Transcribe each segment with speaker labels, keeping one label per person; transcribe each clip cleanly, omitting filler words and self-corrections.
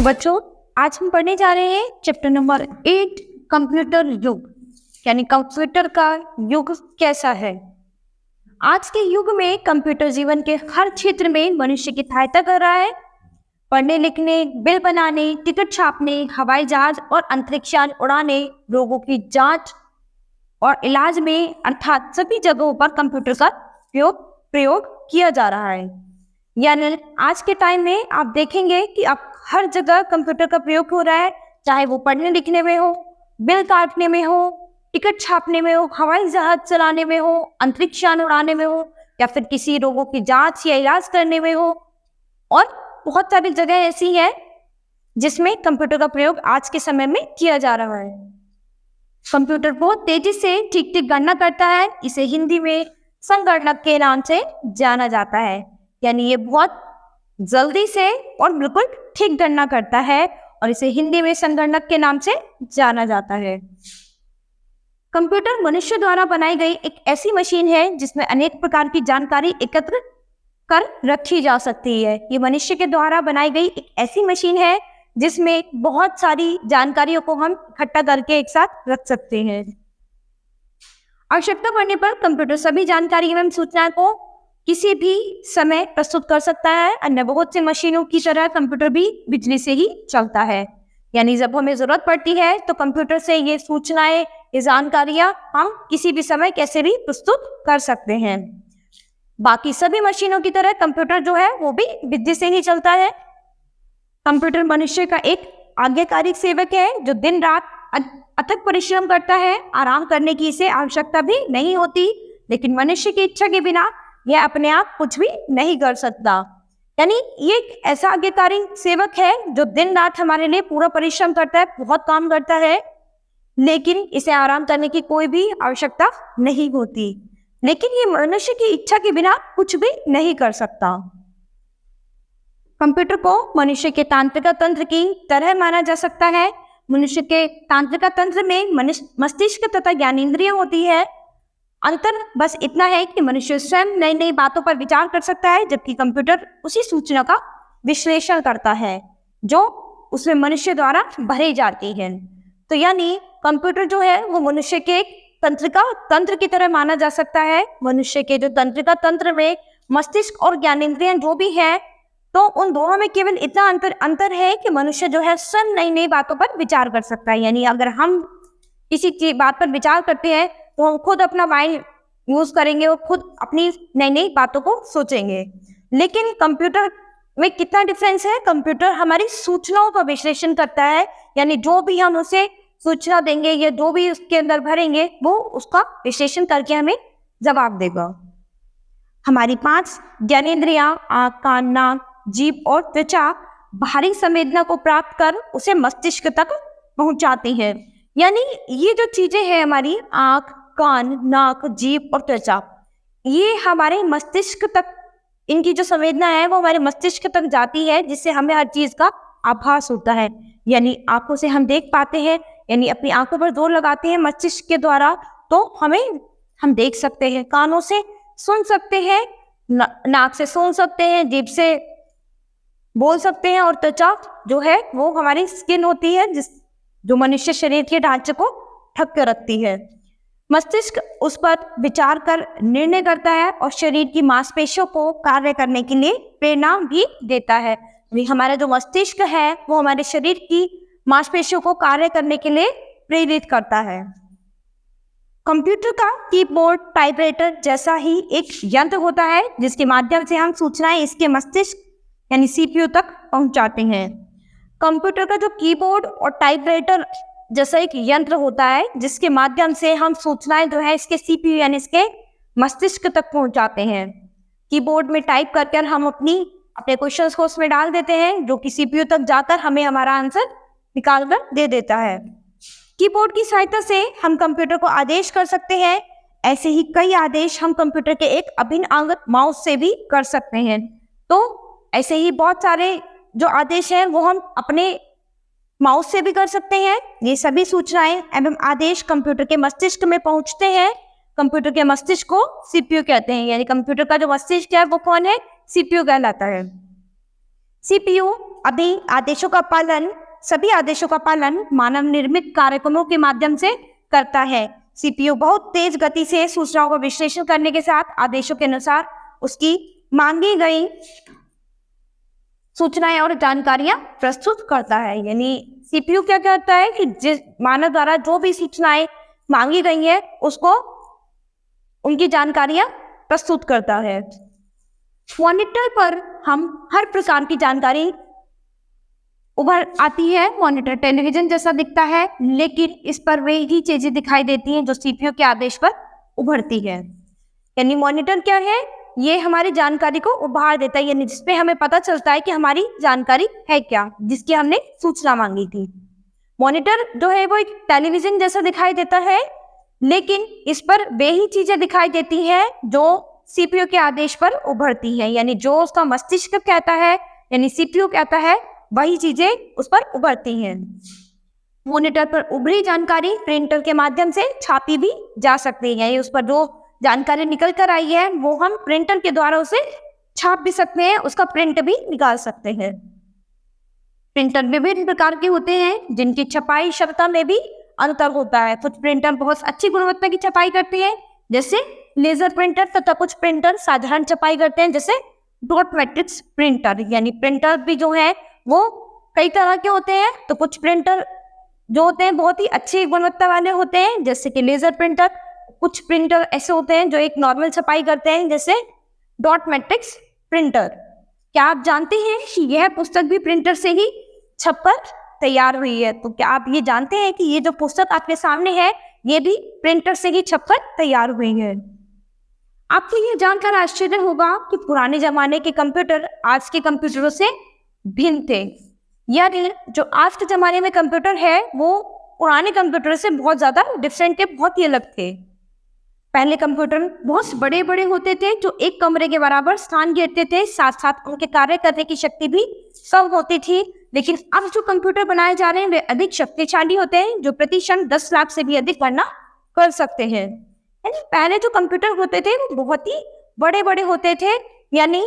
Speaker 1: बच्चों, आज हम पढ़ने जा रहे हैं चैप्टर नंबर 8 कंप्यूटर युग, यानी कंप्यूटर का युग कैसा है। आज के युग में कंप्यूटर जीवन के हर क्षेत्र में मनुष्य की सहायता कर रहा है। पढ़ने लिखने, बिल बनाने, टिकट छापने, हवाई जहाज और अंतरिक्षयान उड़ाने, रोगों की जांच और इलाज में अर्थात सभी जगहों पर कंप्यूटर का प्रयोग किया जा रहा है। यानी आज के टाइम में आप देखेंगे कि आप हर जगह कंप्यूटर का प्रयोग हो रहा है, चाहे वो पढ़ने लिखने में हो, बिल काटने में हो, टिकट छापने में हो, हवाई जहाज चलाने में हो, अंतरिक्षयान उड़ाने में हो, या फिर किसी रोगों की जांच या इलाज करने में हो। और बहुत सारी जगह ऐसी है जिसमें कंप्यूटर का प्रयोग आज के समय में किया जा रहा है। कंप्यूटर बहुत तेजी से ठीक ठीक गणना करता है। इसे हिंदी में संगणक के नाम से जाना जाता है। यानी ये बहुत जल्दी से और बिल्कुल ठीक गणना करता है और इसे हिंदी में संगणक के नाम से जाना जाता है। कंप्यूटर मनुष्य द्वारा बनाई गई एक ऐसी मशीन है जिसमें अनेक प्रकार की जानकारी एकत्र कर रखी जा सकती है। ये मनुष्य के द्वारा बनाई गई एक ऐसी मशीन है जिसमें बहुत सारी जानकारियों को हम इकट्ठा करके एक साथ रख सकते हैं। आवश्यकता पड़ने पर कंप्यूटर सभी जानकारी एवं सूचना को किसी भी समय प्रस्तुत कर सकता है। अन्य बहुत सी मशीनों की तरह कंप्यूटर भी बिजली से ही चलता है। यानी जब हमें जरूरत पड़ती है तो कंप्यूटर से ये सूचनाएं, ये जानकारियां हम किसी भी समय कैसे भी प्रस्तुत कर सकते हैं। बाकी सभी मशीनों की तरह कंप्यूटर जो है वो भी बिजली से ही चलता है। कंप्यूटर मनुष्य का एक आज्ञाकारी सेवक है जो दिन रात अथक परिश्रम करता है। आराम करने की इसे आवश्यकता भी नहीं होती, लेकिन मनुष्य की इच्छा के बिना यह अपने आप कुछ भी नहीं कर सकता। यानी ये एक ऐसा आज्ञाकारी सेवक है जो दिन रात हमारे लिए पूरा परिश्रम करता है, बहुत काम करता है, लेकिन इसे आराम करने की कोई भी आवश्यकता नहीं होती। लेकिन ये मनुष्य की इच्छा के बिना कुछ भी नहीं कर सकता। कंप्यूटर को मनुष्य के तांत्रिका तंत्र की तरह माना जा सकता है। मनुष्य के तांत्रिका तंत्र में मस्तिष्क तथा ज्ञानेंद्रियां होती है। अंतर बस इतना है कि मनुष्य स्वयं नई नई बातों पर विचार कर सकता है, जबकि कंप्यूटर उसी सूचना का विश्लेषण करता है जो उसमें मनुष्य द्वारा भरी जाती है। तो यानी कंप्यूटर जो है वो मनुष्य के एक तंत्रिका तंत्र की तरह माना जा सकता है। मनुष्य के जो तंत्रिका तंत्र में मस्तिष्क और ज्ञानेंद्रियां जो भी है, तो उन दोनों में केवल इतना अंतर है कि मनुष्य जो है स्वयं नई नई बातों पर विचार कर सकता है। यानी अगर हम किसी बात पर विचार करते हैं तो हम खुद अपना माइंड यूज करेंगे और खुद अपनी नई नई बातों को सोचेंगे। लेकिन कंप्यूटर में कितना डिफरेंस है, कंप्यूटर हमारी सूचनाओं का विश्लेषण करता है। यानी जो भी हम उसे सूचना देंगे या जो भी उसके अंदर भरेंगे वो उसका विश्लेषण करके हमें जवाब देगा। हमारी 5 ज्ञानेंद्रियां आँख, कान, नाक, जीभ और त्वचा बाहरी संवेदना को प्राप्त कर उसे मस्तिष्क तक पहुंचाती हैं। यानी ये जो चीजें हैं हमारी आँख, कान, नाक, जीभ और त्वचा, ये हमारे मस्तिष्क तक, इनकी जो संवेदना है वो हमारे मस्तिष्क तक जाती है, जिससे हमें हर चीज का आभास होता है। यानी आंखों से हम देख पाते हैं, यानी अपनी आंखों पर जोर लगाते हैं मस्तिष्क के द्वारा तो हम देख सकते हैं। कानों से सुन सकते हैं, नाक से सूंघ सकते हैं, जीभ से बोल सकते हैं, और त्वचा जो है वो हमारी स्किन होती है जो मनुष्य शरीर के ढांचे को ढक कर रखती है। मस्तिष्क उस पर विचार कर निर्णय करता है और शरीर की मांसपेशियों को कार्य करने के लिए प्रेरणा भी देता है। हमारा जो मस्तिष्क है वो हमारे शरीर की मांसपेशियों को कार्य करने के लिए प्रेरित करता है। कंप्यूटर का कीबोर्ड टाइपराइटर जैसा ही एक यंत्र होता है जिसके माध्यम से हम सूचनाएं इसके मस्तिष्क यानी सीपीयू तक पहुंचाते हैं। कंप्यूटर का जो कीबोर्ड और टाइपराइटर जैसा एक यंत्र होता है जिसके माध्यम से हम सूचनाएं जो है इसके सीपीयू यानी इसके मस्तिष्क तक पहुंचाते हैं। कीबोर्ड में टाइप करके हम अपने क्वेश्चंस को उसमें डाल देते हैं, जो कि सीपीयू तक जाकर हमें हमारा आंसर निकाल कर दे देता है। कीबोर्ड की सहायता से हम कंप्यूटर को आदेश कर सकते हैं। ऐसे ही कई आदेश हम कंप्यूटर के एक अभिन्न अंग माउस से भी कर सकते हैं। तो ऐसे ही बहुत सारे जो आदेश हैं वो हम अपने माउस से भी कर सकते हैं। ये सभी सूचनाएं एवं आदेश कंप्यूटर के मस्तिष्क में पहुंचते हैं। कंप्यूटर के मस्तिष्क को सीपीयू कहते हैं। यानी कंप्यूटर का जो मस्तिष्क है वो कौन है? सीपीयू कहलाता है। सीपीयू सभी आदेशों का पालन मानव निर्मित कार्यक्रमों के माध्यम से करता है। सीपीयू बहुत तेज गति से सूचनाओं का विश्लेषण करने के साथ आदेशों के अनुसार उसकी मांगी गई सूचनाएं और जानकारियां प्रस्तुत करता है। यानी सीपीयू क्या करता है कि जिस मानव द्वारा जो भी सूचनाएं मांगी गई है उसको उनकी जानकारियां प्रस्तुत करता है। मॉनिटर पर हम हर प्रकार की जानकारी उभर आती है। मॉनिटर टेलीविजन जैसा दिखता है, लेकिन इस पर वे ही चीजें दिखाई देती हैं जो सीपीयू के आदेश पर उभरती है। यानी मॉनिटर क्या है, ये हमारी जानकारी को उभार देता है, यानी जिसपे हमें पता चलता है कि हमारी जानकारी है क्या, जिसकी हमने सूचना मांगी थी। मॉनिटर जो है वो एक टेलीविजन जैसा दिखाई देता है, लेकिन इस पर वे ही चीजें दिखाई देती हैं जो सीपीयू के आदेश पर उभरती है। यानी जो उसका मस्तिष्क कहता है, यानी सीपीयू कहता है, वही चीजें उस पर उभरती हैं। मॉनिटर पर उभरी जानकारी प्रिंटर के माध्यम से छापी भी जा सकती है। यानी उस पर जो जानकारी निकल कर आई है वो हम प्रिंटर के द्वारा उसे छाप भी सकते हैं, उसका प्रिंट भी निकाल सकते हैं। प्रिंटर विभिन्न प्रकार के होते हैं जिनकी छपाई क्षमता में भी अंतर होता है। कुछ प्रिंटर बहुत अच्छी गुणवत्ता की छपाई करते हैं जैसे लेजर प्रिंटर, तथा कुछ प्रिंटर साधारण छपाई करते हैं जैसे डॉट मैट्रिक्स प्रिंटर। यानी प्रिंटर भी जो है वो कई तरह के होते हैं। तो कुछ प्रिंटर जो होते हैं बहुत ही अच्छी गुणवत्ता वाले होते हैं जैसे कि लेजर प्रिंटर। कुछ प्रिंटर ऐसे होते हैं जो एक नॉर्मल छपाई करते हैं जैसे डॉट मैट्रिक्स प्रिंटर। क्या आप जानते हैं कि यह पुस्तक भी प्रिंटर से ही छपकर तैयार हुई है? तो क्या आप ये जानते हैं कि ये जो पुस्तक आपके सामने है ये भी प्रिंटर से ही छपकर तैयार हुई है? आपको ये जानकर आश्चर्य होगा कि पुराने जमाने के कंप्यूटर आज के कंप्यूटरों से भिन्न थे। यानी जो आज के जमाने में कंप्यूटर है वो पुराने कंप्यूटर से बहुत ज्यादा डिफरेंट थे, बहुत ही अलग थे। पहले कंप्यूटर बहुत बड़े बड़े होते थे जो एक कमरे के बराबर स्थान घेरते थे, साथ साथ उनके कार्य करने की शक्ति भी कम होती थी। लेकिन अब जो कंप्यूटर बनाए जा रहे हैं वे अधिक शक्तिशाली होते हैं जो प्रति क्षण 10 लाख से भी अधिक गणना कर सकते हैं। यानी पहले जो कंप्यूटर होते थे वो बहुत ही बड़े बड़े होते थे, यानी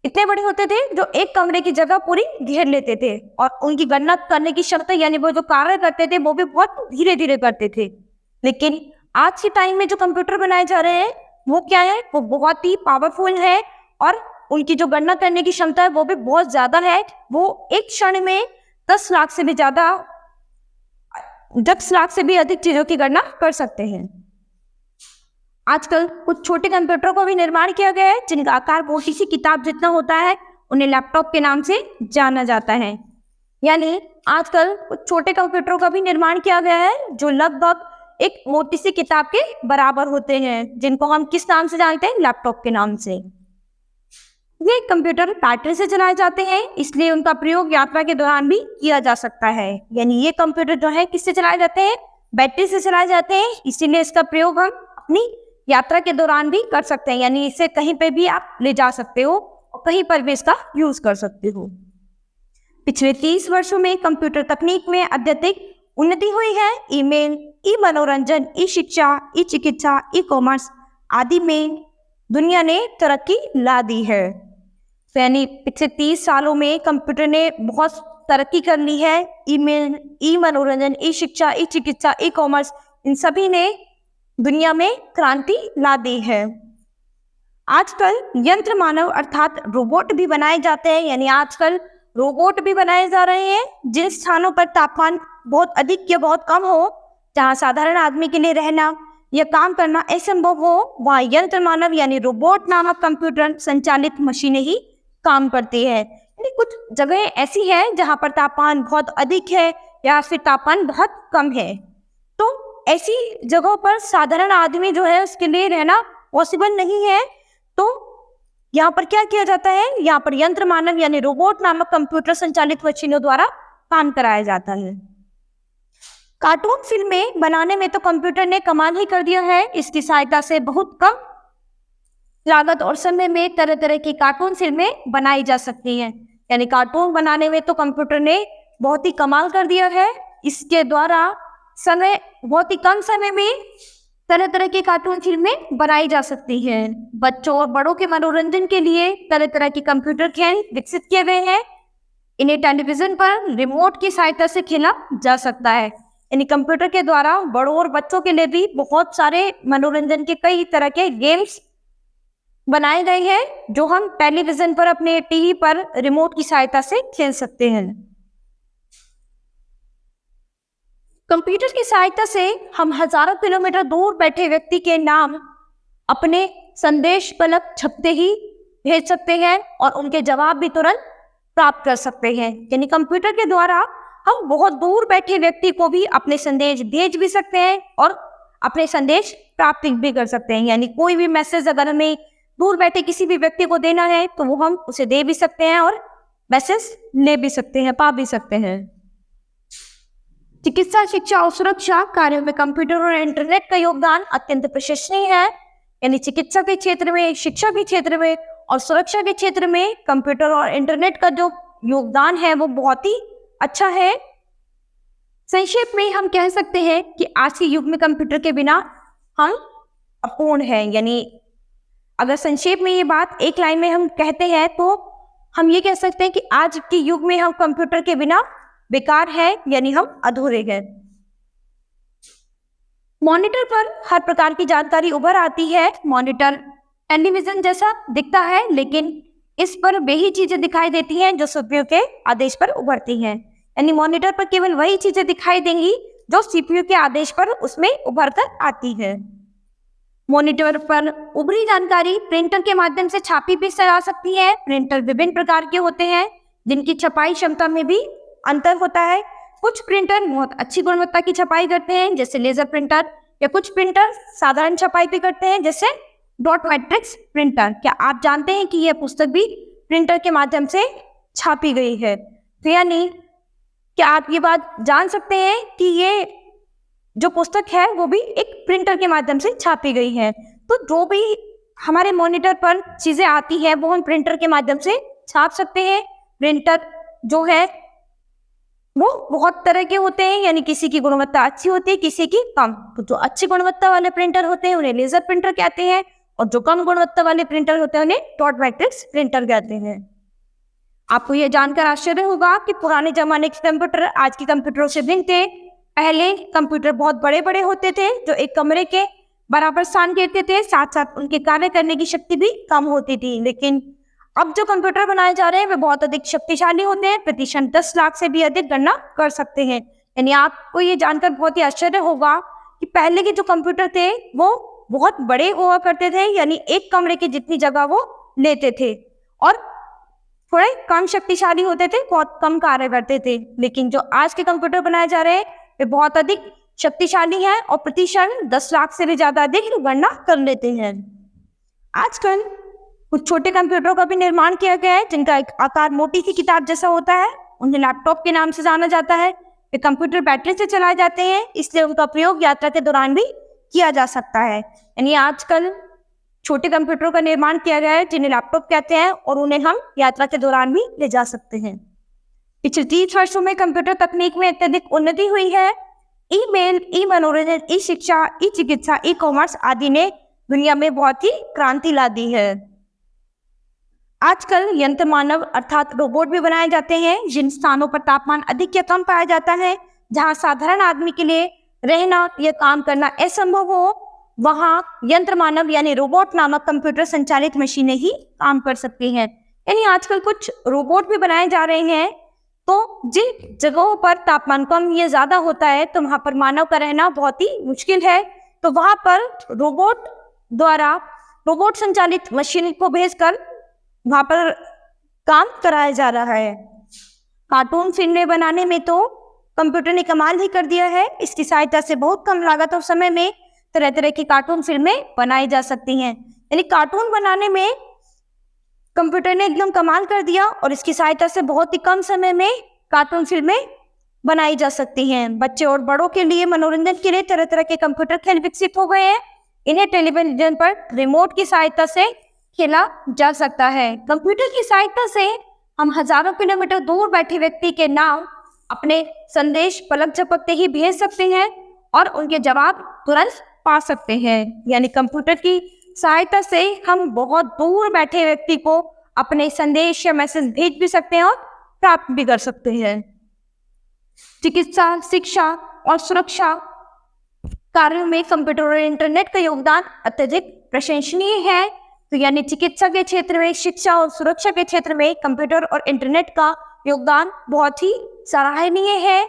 Speaker 1: इतने बड़े होते थे जो एक कमरे की जगह पूरी घेर लेते थे, और उनकी गणना करने की क्षमता यानी वो जो कार्य करते थे वो भी बहुत धीरे धीरे करते थे। लेकिन आज के टाइम में जो कंप्यूटर बनाए जा रहे हैं वो क्या है, वो बहुत ही पावरफुल है और उनकी जो गणना करने की क्षमता है वो भी बहुत ज्यादा है। वो एक क्षण में 10 लाख से भी ज्यादा 10 लाख से भी अधिक चीजों की गणना कर सकते हैं। आजकल कुछ छोटे कंप्यूटर का भी निर्माण किया गया है जिनका आकार मोटी सी किताब जितना होता है, उन्हें लैपटॉप के नाम से जाना जाता है। यानी आजकल कुछ छोटे कंप्यूटरों का भी निर्माण किया गया है जो लगभग एक मोटी सी किताब के बराबर होते हैं, जिनको हम किस नाम से जानते हैं, लैपटॉप के नाम से। ये कंप्यूटर बैटरी से चलाए जाते हैं, इसलिए उनका प्रयोग यात्रा के दौरान भी किया जा सकता है। यानी ये कंप्यूटर जो है किससे चलाए जाते हैं, बैटरी से चलाए जाते हैं, इसीलिए इसका प्रयोग हम अपनी यात्रा के दौरान भी कर सकते हैं। यानी इसे कहीं पे भी आप ले जा सकते हो और कहीं पर भी इसका यूज कर सकते हो। पिछले 30 वर्षों में कंप्यूटर तकनीक में अत्यधिक उन्नति हुई है। ईमेल, ई मनोरंजन, ई शिक्षा, ई चिकित्सा, ई कॉमर्स आदि में दुनिया ने तरक्की ला दी है। यानी पिछले 30 सालों में कंप्यूटर ने बहुत तरक्की कर ली है। ईमेल, ई मनोरंजन, ई शिक्षा, ई चिकित्सा, ई कॉमर्स, इन सभी ने दुनिया में क्रांति ला दी है। आजकल यंत्र मानव अर्थात रोबोट भी बनाए जाते हैं। यानी आजकल रोबोट भी बनाए जा रहे हैं। जिन स्थानों पर तापमान बहुत अधिक या बहुत कम हो, जहाँ साधारण आदमी के लिए रहना या काम करना असंभव हो, वहाँ यंत्र मानव यानी रोबोट नामक कंप्यूटर संचालित मशीनें ही काम करती है। यानी कुछ जगह ऐसी है जहाँ पर तापमान बहुत अधिक है या फिर तापमान बहुत कम है, तो ऐसी जगहों पर साधारण आदमी जो है उसके लिए रहना पॉसिबल नहीं है। तो यहाँ पर क्या किया जाता है, यहाँ पर यंत्र मानव यानी रोबोट नामक कंप्यूटर संचालित मशीनों द्वारा काम कराया जाता है। कार्टून फिल्में बनाने में तो कंप्यूटर ने कमाल ही कर दिया है। इसकी सहायता से बहुत कम लागत और समय में तरह तरह की कार्टून फिल्में बनाई जा सकती हैं। यानी कार्टून बनाने में तो कंप्यूटर ने बहुत ही कमाल कर दिया है। इसके द्वारा समय बहुत ही कम समय में तरह तरह की कार्टून फिल्में बनाई जा सकती हैं। बच्चों और बड़ों के मनोरंजन के लिए तरह तरह के कंप्यूटर खेल विकसित किए गए हैं। इन्हें टेलीविजन पर रिमोट की सहायता से खेला जा सकता है। यानी कंप्यूटर के द्वारा बड़ों और बच्चों के लिए भी बहुत सारे मनोरंजन के कई तरह के गेम्स बनाए गए हैं जो हम टेलीविजन पर अपने टीवी पर रिमोट की सहायता से खेल सकते हैं। कंप्यूटर की सहायता से हम हजारों किलोमीटर दूर बैठे व्यक्ति के नाम अपने संदेश पलक झपकते ही भेज सकते हैं और उनके जवाब भी तुरंत प्राप्त कर सकते हैं। यानी कंप्यूटर के द्वारा हम बहुत दूर बैठे व्यक्ति को भी अपने संदेश भेज भी सकते हैं और अपने संदेश प्राप्त भी कर सकते हैं। यानी कोई भी मैसेज अगर हमें दूर बैठे किसी भी व्यक्ति को देना है तो वो हम उसे दे भी सकते हैं और मैसेज ले भी सकते हैं, पा भी सकते हैं। चिकित्सा, शिक्षा और सुरक्षा कार्यों में कंप्यूटर और इंटरनेट का योगदान अत्यंत प्रशंसनीय है। यानी चिकित्सा के क्षेत्र में, शिक्षा के क्षेत्र में और सुरक्षा के क्षेत्र में कंप्यूटर और इंटरनेट का जो योगदान है वो बहुत ही अच्छा है। संक्षेप में हम कह सकते हैं कि आज के युग में कंप्यूटर के बिना हम अपूर्ण हैं। यानी अगर संक्षेप में ये बात एक लाइन में हम कहते हैं तो हम ये कह सकते हैं कि आज के युग में हम कंप्यूटर के बिना बेकार है, यानी हम अधूरे हैं। मॉनिटर पर हर प्रकार की जानकारी उभर आती है। मॉनिटर टेलीविजन जैसा दिखता है लेकिन इस पर वही चीजें दिखाई देती हैं जो सीपीयू के आदेश पर उभरती हैं। यानी मॉनिटर पर केवल वही चीजें दिखाई देंगी जो सीपीयू के आदेश पर उसमें उभर कर आती है। मॉनिटर पर उभरी जानकारी प्रिंटर के माध्यम से छापी भी जा सकती है। प्रिंटर विभिन्न प्रकार के होते हैं जिनकी छपाई क्षमता में भी अंतर होता है। कुछ प्रिंटर बहुत अच्छी गुणवत्ता की छपाई करते हैं जैसे लेजर प्रिंटर, या कुछ प्रिंटर साधारण छपाई भी करते हैं जैसे डॉट मैट्रिक्स प्रिंटर। क्या आप जानते हैं कि यह पुस्तक भी प्रिंटर के माध्यम से छापी गई है? तो यानी क्या आप ये बात जान सकते हैं कि ये जो पुस्तक है वो भी एक प्रिंटर के माध्यम से छापी गई है। तो जो भी हमारे मॉनिटर पर चीजें आती है वो हम प्रिंटर के माध्यम से छाप सकते हैं। प्रिंटर जो है वो बहुत तरह के होते हैं, यानी किसी की गुणवत्ता अच्छी होती है, किसी की कम। तो जो अच्छी गुणवत्ता वाले प्रिंटर होते हैं उन्हें लेजर प्रिंटर कहते हैं और जो कम गुणवत्ता वाले प्रिंटर होते हैं उन्हें डॉट मैट्रिक्स प्रिंटर कहते हैं। आपको यह जानकर आश्चर्य होगा कि पुराने जमाने के कंप्यूटर आज के कंप्यूटरों से भिन्न थे। पहले कंप्यूटर बहुत बड़े बड़े होते थे जो एक कमरे के बराबर स्थान घेरते थे, साथ साथ उनके कार्य करने की शक्ति भी कम होती थी। लेकिन अब जो कंप्यूटर बनाए जा रहे हैं वे बहुत अधिक शक्तिशाली होते हैं, प्रतिशत 10 लाख से भी अधिक गणना कर सकते हैं। यानी आपको ये जानकर बहुत ही आश्चर्य होगा कि पहले के जो कंप्यूटर थे वो बहुत बड़े हुआ करते थे, यानी एक कमरे की जितनी जगह वो लेते थे और थोड़े कम शक्तिशाली होते थे, बहुत कम कार्य करते थे। लेकिन जो आज के कंप्यूटर बनाए जा रहे हैं वे बहुत अधिक शक्तिशाली हैं और प्रतिशत 10 लाख से भी ज्यादा अधिक गणना कर लेते हैं। आजकल कुछ छोटे कंप्यूटरों का भी निर्माण किया गया है जिनका एक आकार मोटी सी किताब जैसा होता है। उन्हें लैपटॉप के नाम से जाना जाता है। वे कंप्यूटर बैटरी से चलाए जाते हैं, इसलिए उनका प्रयोग यात्रा के दौरान भी किया जा सकता है। यानी आजकल छोटे कंप्यूटरों का निर्माण किया गया है जिन्हें लैपटॉप कहते हैं और उन्हें हम यात्रा के दौरान भी ले जा सकते हैं। पिछले 30 वर्षों में कंप्यूटर तकनीक में अत्यधिक उन्नति हुई है। ईमेल, ई मनोरंजन, ई शिक्षा, ई चिकित्सा, ई कॉमर्स आदि ने दुनिया में बहुत ही क्रांति ला दी है। आजकल यंत्र मानव अर्थात रोबोट भी बनाए जाते हैं जिन स्थानों पर तापमान अधिक या कम पाया जाता है, जहां साधारण आदमी के लिए रहना या काम करना असंभव हो, वहां यंत्र मानव यानी रोबोट नामक कंप्यूटर संचालित मशीनें ही काम कर सकती हैं। यानी आजकल कुछ रोबोट भी बनाए जा रहे हैं। तो जिन जगहों पर तापमान कम या ज्यादा होता है तो वहां पर मानव का रहना बहुत ही मुश्किल है, तो वहां पर रोबोट द्वारा रोबोट संचालित मशीन को भेजकर वहां पर काम कराया जा रहा है। कार्टून फिल्में बनाने में तो कंप्यूटर ने कमाल ही कर दिया है। इसकी सहायता से बहुत कम लागत और समय में तरह तरह की कार्टून फिल्में बनाई जा सकती हैं। यानी कार्टून बनाने में कंप्यूटर ने एकदम कमाल कर दिया और इसकी सहायता से बहुत ही कम समय में कार्टून फिल्में बनाई जा सकती हैं। बच्चे और बड़ों के लिए मनोरंजन के लिए तरह तरह के कंप्यूटर खेल विकसित हो गए हैं। इन्हें टेलीविजन पर रिमोट की सहायता से खेला जा सकता है। कंप्यूटर की सहायता से हम हजारों किलोमीटर दूर बैठे व्यक्ति के नाम अपने संदेश पलक झपकते ही भेज सकते हैं और उनके जवाब तुरंत पा सकते हैं। यानी कंप्यूटर की सहायता से हम बहुत दूर बैठे व्यक्ति को अपने संदेश या मैसेज भेज भी सकते हैं और प्राप्त भी कर सकते हैं। चिकित्सा, शिक्षा और सुरक्षा कार्यों में कंप्यूटर और इंटरनेट का योगदान अत्यधिक प्रशंसनीय है। तो यानी चिकित्सा के क्षेत्र में, शिक्षा और सुरक्षा के क्षेत्र में कंप्यूटर और इंटरनेट का योगदान बहुत ही सराहनीय है।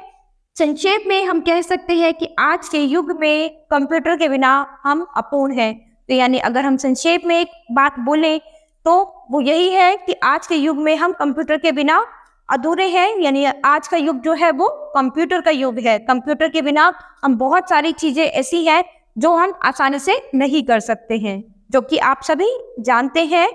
Speaker 1: संक्षेप में हम कह सकते हैं कि आज के युग में कंप्यूटर के बिना हम अपूर्ण हैं। तो यानी अगर हम संक्षेप में एक बात बोलें तो वो यही है कि आज के युग में हम कंप्यूटर के बिना अधूरे हैं। यानी आज का युग जो है वो कंप्यूटर का युग है। कंप्यूटर के बिना हम बहुत सारी चीजें ऐसी हैं जो हम आसानी से नहीं कर सकते हैं, जो कि आप सभी जानते हैं।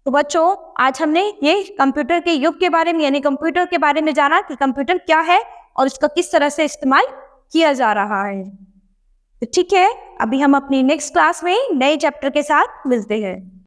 Speaker 1: तो बच्चों, आज हमने ये कंप्यूटर के युग के बारे में यानी कंप्यूटर के बारे में जाना कि कंप्यूटर क्या है और इसका किस तरह से इस्तेमाल किया जा रहा है। तो ठीक है, अभी हम अपनी नेक्स्ट क्लास में नए चैप्टर के साथ मिलते हैं।